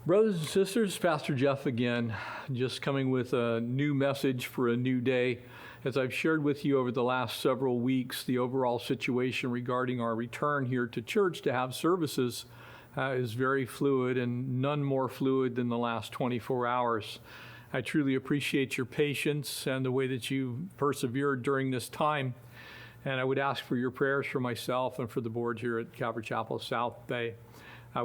Brothers and sisters, Pastor Jeff again, just coming with a new message for a new day. As I've shared with you over the last several weeks, the overall situation regarding our return here to church to have services is very fluid, and none more fluid than the last 24 hours. I truly appreciate your patience and the way that you persevered during this time. And I would ask for your prayers for myself and for the board here at Calvary Chapel South Bay.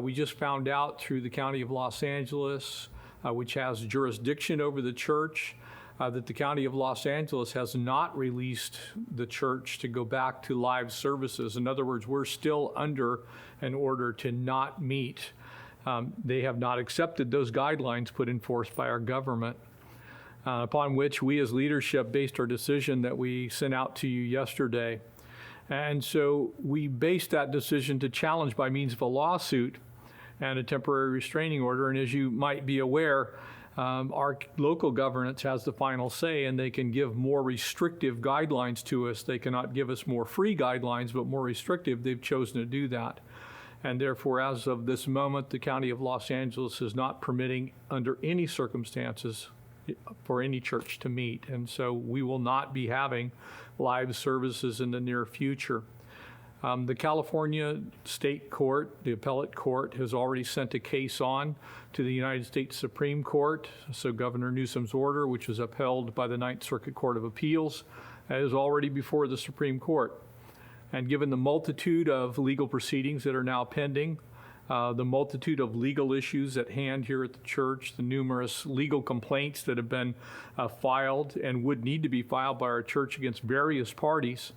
We just found out through the County of Los Angeles, which has jurisdiction over the church, that the County of Los Angeles has not released the church to go back to live services. In other words, we're still under an order to not meet. They have not accepted those guidelines put in force by our government, upon which we as leadership based our decision that we sent out to you yesterday. And so we based that decision to challenge by means of a lawsuit and a temporary restraining order. And as you might be aware, our local governance has the final say, and they can give more restrictive guidelines to us. They cannot give us more free guidelines, but more restrictive. They've chosen to do that. And therefore, as of this moment, the County of Los Angeles is not permitting under any circumstances for any church to meet. And so we will not be having live services in the near future. The California State Court, the appellate court, has already sent a case on to the United States Supreme Court. So Governor Newsom's order, which was upheld by the Ninth Circuit Court of Appeals, is already before the Supreme Court. And given the multitude of legal proceedings that are now pending, the multitude of legal issues at hand here at the church, the numerous legal complaints that have been filed and would need to be filed by our church against various parties,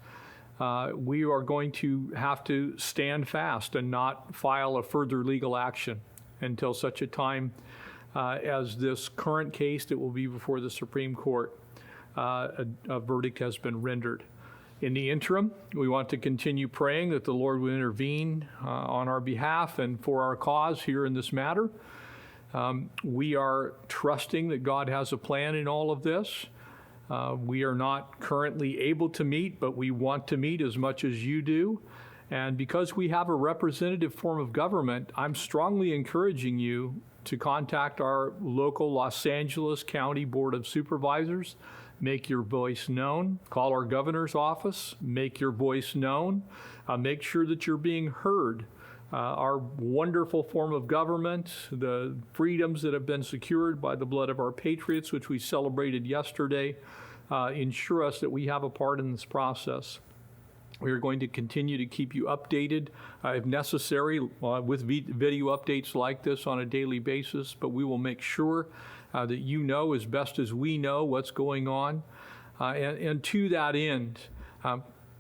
we are going to have to stand fast and not file a further legal action until such a time as this current case that will be before the Supreme Court, a verdict has been rendered. In the interim, we want to continue praying that the Lord will intervene on our behalf and for our cause here in this matter. We are trusting that God has a plan in all of this. We are not currently able to meet, but we want to meet as much as you do. And because we have a representative form of government, I'm strongly encouraging you to contact our local Los Angeles County Board of Supervisors. Make your voice known. Call our governor's office. Make your voice known. Make sure that you're being heard. Our wonderful form of government, the freedoms that have been secured by the blood of our patriots, which we celebrated yesterday, ensure us that we have a part in this process. We are going to continue to keep you updated, if necessary, with video updates like this on a daily basis, but we will make sure that you know as best as we know what's going on. And to that end,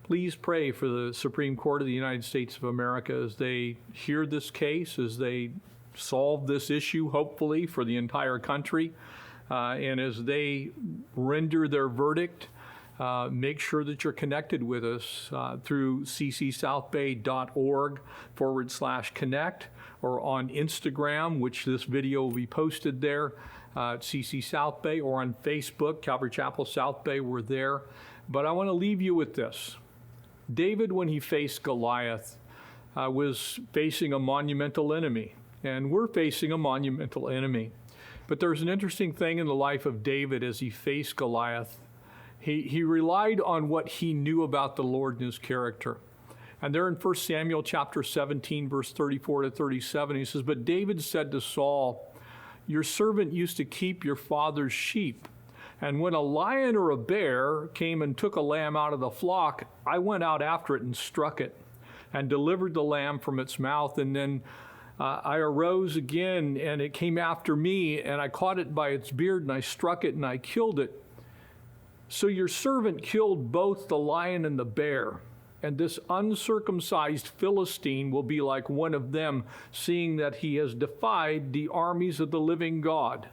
please pray for the Supreme Court of the United States of America as they hear this case, as they solve this issue, hopefully, for the entire country, and as they render their verdict. Make sure that you're connected with us through ccsouthbay.org/connect, or on Instagram, which this video will be posted there, at CC South Bay, or on Facebook, Calvary Chapel South Bay. We're there. But I want to leave you with this. David, when he faced Goliath, was facing a monumental enemy, and we're facing a monumental enemy. But there's an interesting thing in the life of David as he faced Goliath. He relied on what he knew about the Lord and his character. And there in 1 Samuel chapter 17, verse 34 to 37, he says, "But David said to Saul, 'Your servant used to keep your father's sheep. And when a lion or a bear came and took a lamb out of the flock, I went out after it and struck it and delivered the lamb from its mouth. And then I arose again, and it came after me, and I caught it by its beard, and I struck it, and I killed it. So your servant killed both the lion and the bear. And this uncircumcised Philistine will be like one of them, seeing that he has defied the armies of the living God.'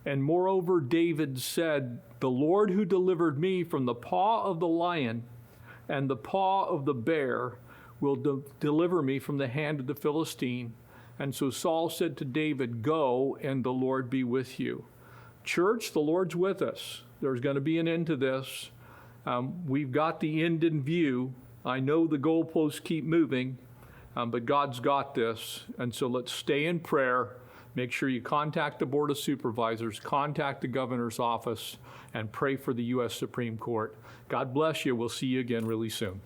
And moreover, David said, 'The Lord who delivered me from the paw of the lion and the paw of the bear will deliver me from the hand of the Philistine.' And so Saul said to David, 'Go, and the Lord be with you.'" Church, the Lord's with us. There's going to be an end to this. We've got the end in view. I know the goalposts keep moving, but God's got this. And so let's stay in prayer. Make sure you contact the Board of Supervisors, contact the governor's office, and pray for the U.S. Supreme Court. God bless you. We'll see you again really soon.